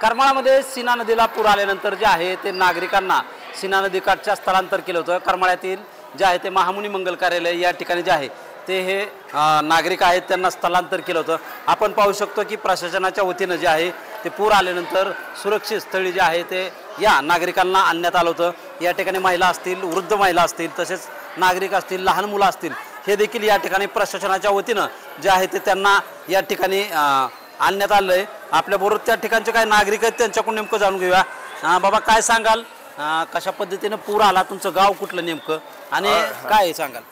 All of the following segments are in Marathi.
करमाळामध्ये सीना नदीला पूर आल्यानंतर जे आहे ते नागरिकांना सीना नदीकाठच्या स्थलांतर केलं होतं। करमाळ्यातील जे आहे ते महामुनी मंगल कार्यालय या ठिकाणी जे आहे ते हे नागरिक आहेत त्यांना स्थलांतर केलं होतं। आपण पाहू शकतो की प्रशासनाच्या वतीनं जे आहे ते पूर आल्यानंतर सुरक्षित स्थळी जे आहे ते या नागरिकांना आणण्यात आलं होतं। या ठिकाणी महिला असतील, वृद्ध महिला असतील, तसेच नागरिक असतील, लहान मुलं असतील, हे देखील या ठिकाणी प्रशासनाच्या वतीनं जे आहे ते त्यांना या ठिकाणी आणण्यात आलं आहे। आपल्याबरोबर त्या ठिकाणचे काही नागरिक आहेत त्यांच्याकडून नेमकं जाणून घेऊया। बाबा काय सांगाल, कशा पद्धतीनं पूर आला, तुमचं गाव कुठलं नेमकं आणि काय सांगाल?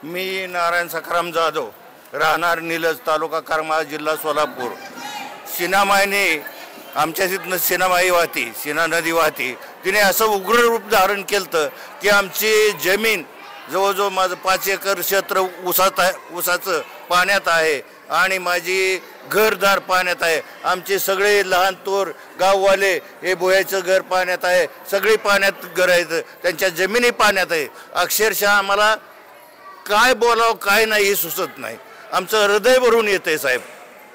मी नारायण सखाराम जाधव, राहणार निलज, तालुका करमाळा, जिल्हा सोलापूर। सीनामाईने आमच्या तिथनं सीनामाई वाहती, सीना नदी वाहती, तिने असं उग्र रूप धारण केलं की आमची जमीन जवळजवळ माझं 5 एकर क्षेत्र ऊसाचं पाण्यात आहे आणि माझी घरदार पाण्यात आहे। आमचे सगळे लहान तोर गाववाले हे बोयाचं घर पाण्यात आहे, सगळी पाण्यात घर आहेत, त्यांच्या जमिनी पाण्यात आहे। अक्षरशः आम्हाला काय बोलावं काय नाही हे सुचत नाही, आमचं हृदय भरून येते साहेब।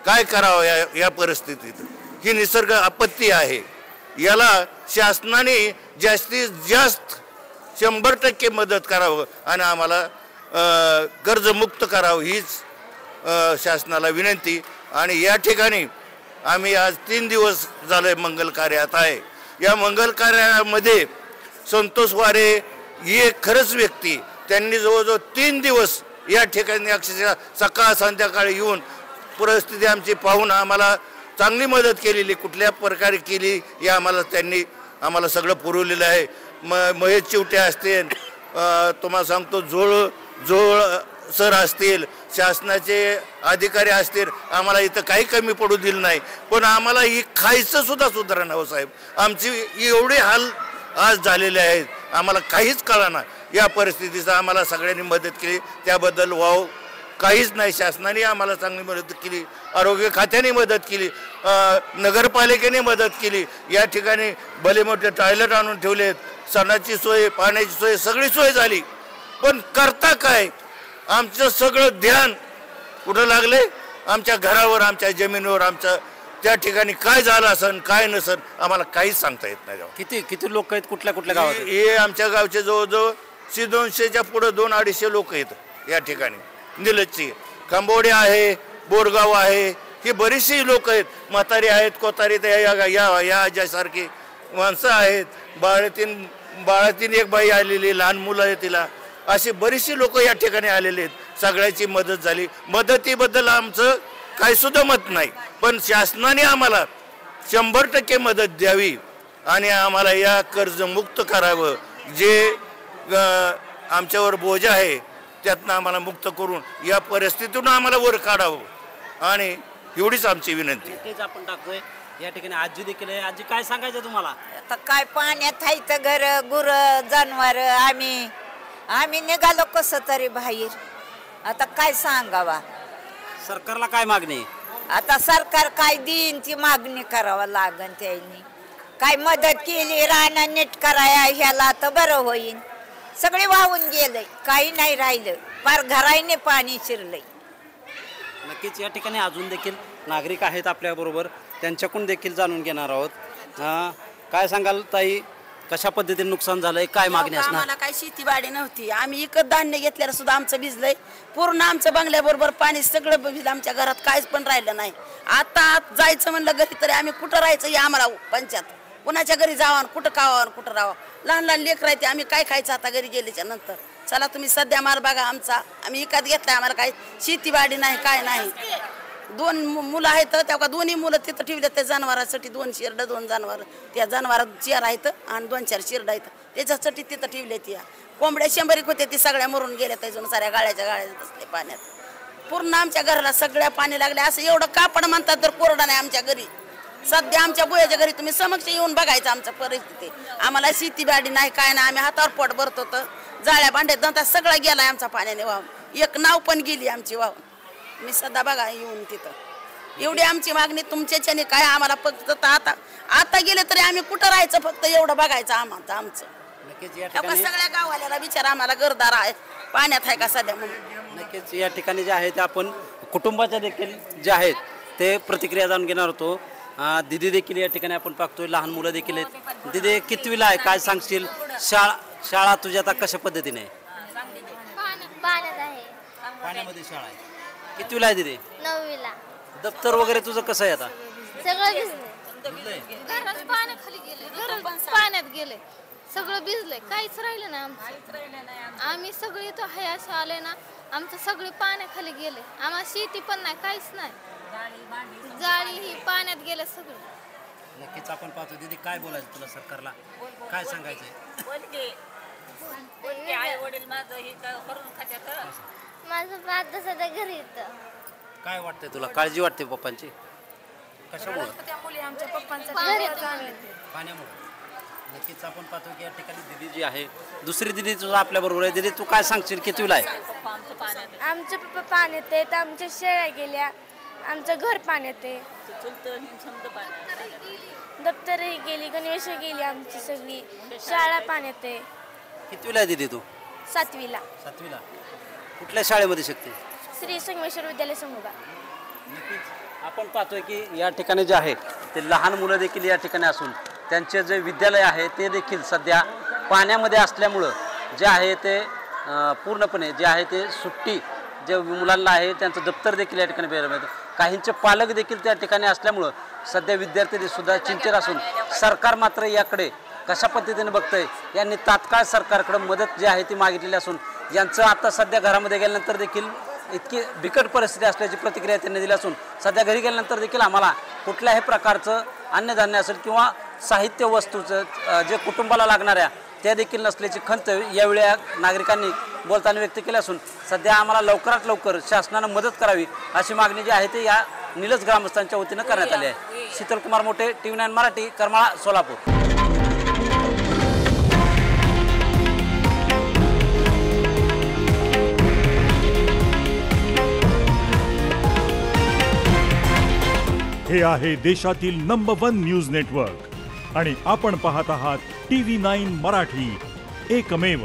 काय करावं या परिस्थितीत? ही निसर्ग आपत्ती आहे, याला शासनाने जास्तीत जास्त 100% मदत करावं आणि आम्हाला कर्जमुक्त करावं हीच शासनाला विनंती। आणि या ठिकाणी आम्ही आज 3 दिवस झाले मंगल कार्यात आहे। या मंगल कार्यामध्ये संतोष वारे ही एक खरंच व्यक्ती, त्यांनी जवळजवळ 3 दिवस या ठिकाणी अक्षरशः सकाळ संध्याकाळी येऊन परिस्थिती आमची पाहून आम्हाला चांगली मदत केलेली, कुठल्या प्रकारे केली हे त्यांनी आम्हाला सगळं पुरवलेलं आहे। महेश चिवटे असतील, तुम्हाला सांगतो जोळ सर असतील, शासनाचे अधिकारी असतील, आम्हाला इथं काही कमी पडू दिलं नाही। पण आम्हाला ही खायचं सुद्धा सुधारणा हो साहेब, आमची एवढे हाल आज झालेले आहेत, आम्हाला काहीच कळेना। या परिस्थितीचा आम्हाला सगळ्यांनी मदत केली, त्याबद्दल वाव काहीच नाही। शासनाने आम्हाला चांगली मदत केली, आरोग्य खात्याने मदत केली, नगरपालिकेने मदत केली। या ठिकाणी भले मोठे टॉयलेट आणून ठेवलेत, सणाची सोय, पाण्याची सोय, सगळी सोय झाली, पण करता काय? आमचं सगळं ध्यान कुठं लागले? आमच्या घरावर, आमच्या जमिनीवर, आमच्या त्या ठिकाणी काय झालं असन काय नसन आम्हाला काहीच सांगता येत नाही। किती लोक आहेत, कुठल्या गावात? हे आमच्या गावचे जवळजवळ 200च्या पुढे 200-250 लोक आहेत या ठिकाणी। निलजची खांबोडे आहे, बोरगाव आहे, ही बरीचशी लोक आहेत, म्हातारी आहेत, कोतारी या ज्यासारखी माणसं आहेत, बाळातीन एक बाई आलेली, लहान मुलं आहे तिला, अशी बरीचशी लोक या ठिकाणी आलेले आहेत। सगळ्याची मदत झाली, मदतीबद्दल आमचं काही सुद्धा मत नाही, पण शासनाने आम्हाला 100% मदत द्यावी आणि आम्हाला या कर्जमुक्त करावं। जे आमच्यावर बोजा आहे त्यातनं आम्हाला मुक्त करून या परिस्थितीतून आम्हाला वर काढावं आणि एवढीच आमची विनंती। तेच आपण टाकतोय या ठिकाणी। आजी देखील आहे, आजी काय सांगायचं तुम्हाला? आता काय पाण्यात आहे घर, गुर, जनावर, आम्ही निघालो कसं तरी बाहेर, आता काय सांगावा? सरकारला काय मागणी? आता सरकार काय देईन ती मागणी करावं लागन, त्यांनी काय मदत केली राणा नीट कराया ह्याला तर बरं होईल। सगळे वाहून गेलंय, काही नाही राहिलं, फार घराईने पाणी शिरलंय। नक्कीच या ठिकाणी अजून देखील नागरिक आहेत आपल्याबरोबर, त्यांच्याकडून देखील जाणून घेणार आहोत। काय सांगाल ताई, कशा पद्धतीने नुकसान झालंय, काय मागणी असणार? आम्हाला काही शेतीवाडी नव्हती, आम्ही इकत धान्य घेतल्यावर सुद्धा आमचं भिजलंय पूर्ण, आमचं बंगल्याबरोबर पाणी सगळं भिजलं, आमच्या घरात काहीच पण राहिलं नाही। आता जायचं म्हणलं घरी तरी आम्ही कुठं राहायचं हे आम्हाला पंचायत, कुणाच्या घरी जावं, कुठं खावं, कुठं राहावं, लहान लहान लेकरं राहते, आम्ही काय खायचं आता घरी गेल्याच्या नंतर? चला तुम्ही सध्या मार बघा आमचा, आम्ही इकत घेतलाय, आम्हाला काही शेतीवाडी नाही, काय नाही। 2 मुलं आहेत, त्या दोन्ही मुलं तिथं ठेवले त्या जनावरांसाठी, 2 शेरड 2 जनावर, त्या जनावरात 4 आहेत आणि 2-4 शेरड आहेत, त्याच्यासाठी तिथं ठेवले। त्या कोंबड्या 100 होते, ती सगळ्या मरून गेल्या, त्याच्यातून साऱ्या गाळ्याच्या बसले पाण्यात। पूर्ण आमच्या घराला सगळ्या पाणी लागले, असं एवढं कापड म्हणतात तर कोरडा नाही आमच्या घरी। सध्या आमच्या बोयाच्या घरी तुम्ही समक्ष येऊन बघायचं आमचं परिस्थिती, आम्हाला शेतीवाडी नाही, काय नाही, आम्ही हातावर पोट भरत होतं, जाळ्या भांड्यात दंता सगळा गेलाय आमचा पाण्याने वाहून, एक नाव पण गेली आमची वाहून। मी सध्या बघा येऊन तिथं एवढी आमची मागणी तुमच्याच्याने काय, आम्हाला फक्त आता गेले तरी आम्ही कुठं राहायचं, फक्त एवढं बघायचं आमचं। सगळ्या गावाला विचार, आम्हाला घरदार आहे, पाण्यात आहे का सध्या म्हणून। नक्कीच या ठिकाणी जे आहे ते आपण कुटुंबाच्या देखील जे आहेत ते प्रतिक्रिया जाणून घेणार होतो। दिदी देखील या ठिकाणी आपण पाहतोय, लहान मुलं देखील आहेत. दिदी कितवीला आहे, काय सांगशील? शाळा तुझ्या आता कशा पद्धतीने आहे? पाण्यात आहे. पाण्यामध्ये शाळा आहे. कितवीला आहे दिदी? 9वीला. दप्तर वगैरे तुझं कसं आहे आता? सगळं भिजलंय. घरात पाण्याखाली गेले, घरात पाण्यात गेले, सगळं भिजलंय, काहीच राहिलं नाही आमचं. आम्ही सगळे इथं हाय असं आले ना, आमचं सगळे पाण्याखाली गेले. आम्हाला शेती पण नाही, काहीच नाही. जाळी ही पाण्यात गेले सगळं. नक्कीच आपण पाहतो. दिदी काय बोलायचं तुला सरकारला, काय सांगायचंय? माझं बाळ सध्या घरी येतं. काय वाटतंय तुला, काळजी वाटते पप्पांची? कशामुळे? पाण्यामुळे. नक्कीच आपण पाहतो की या ठिकाणी दिदी जी आहे, दुसरी दिदी तुझा आपल्या बरोबर आहे. दिदी तू काय सांगशील, कितवीला आहे? आमचे पप्पा पाण्यात आहेत, आमच्या शेळ्या गेल्या, आमचं घर पाण्यात आहे, दप्तरही गेली, गणवेश गेली, आमची सगळी शाळा पाण्यात आहे. कितवीला आहे दिदी तू? 7वीला. 7वीला. कुठल्या शाळेमध्ये शिकते? श्री संगमेश्वर विद्यालय समोर. नक्कीच आपण पाहतोय की या ठिकाणी जे आहे ते लहान मुलं देखील या ठिकाणी असून त्यांचे जे विद्यालय आहे ते देखील सध्या पाण्यामध्ये असल्यामुळं जे आहे ते पूर्णपणे जे आहे ते सुट्टी जे मुलांना आहे त्यांचं दप्तर देखील या ठिकाणी पाहायला मिळतं. काहींचे पालक देखील त्या ठिकाणी असल्यामुळं सध्या विद्यार्थी सुद्धा चिंतेत असून सरकार मात्र याकडे कशा पद्धतीने बघतंय. यांनी तात्काळ सरकारकडे मदत जी आहे ती मागितलेली असून यांचं आता सध्या घरामध्ये गेल्यानंतर देखील इतकी बिकट परिस्थिती असल्याची प्रतिक्रिया त्यांनी दिली असून सध्या घरी गेल्यानंतर देखील आम्हाला कुठल्याही प्रकारचं अन्नधान्य असेल किंवा साहित्य वस्तूचं जे कुटुंबाला लागणाऱ्या त्या देखील नसल्याची खंत यावेळी नागरिकांनी बोलताना व्यक्त केली असून सध्या आम्हाला लवकरात लवकर शासनानं मदत करावी अशी मागणी जी आहे ते या निलज ग्रामस्थांच्या वतीनं करण्यात आली आहे. शीतलकुमार मोठे, TV9 मराठी, करमाळा, सोलापूर. हे आहे देशातील नंबर 1 न्यूज नेटवर्क आणि आपण पाहत आहात TV9 मराठी, एकमेव.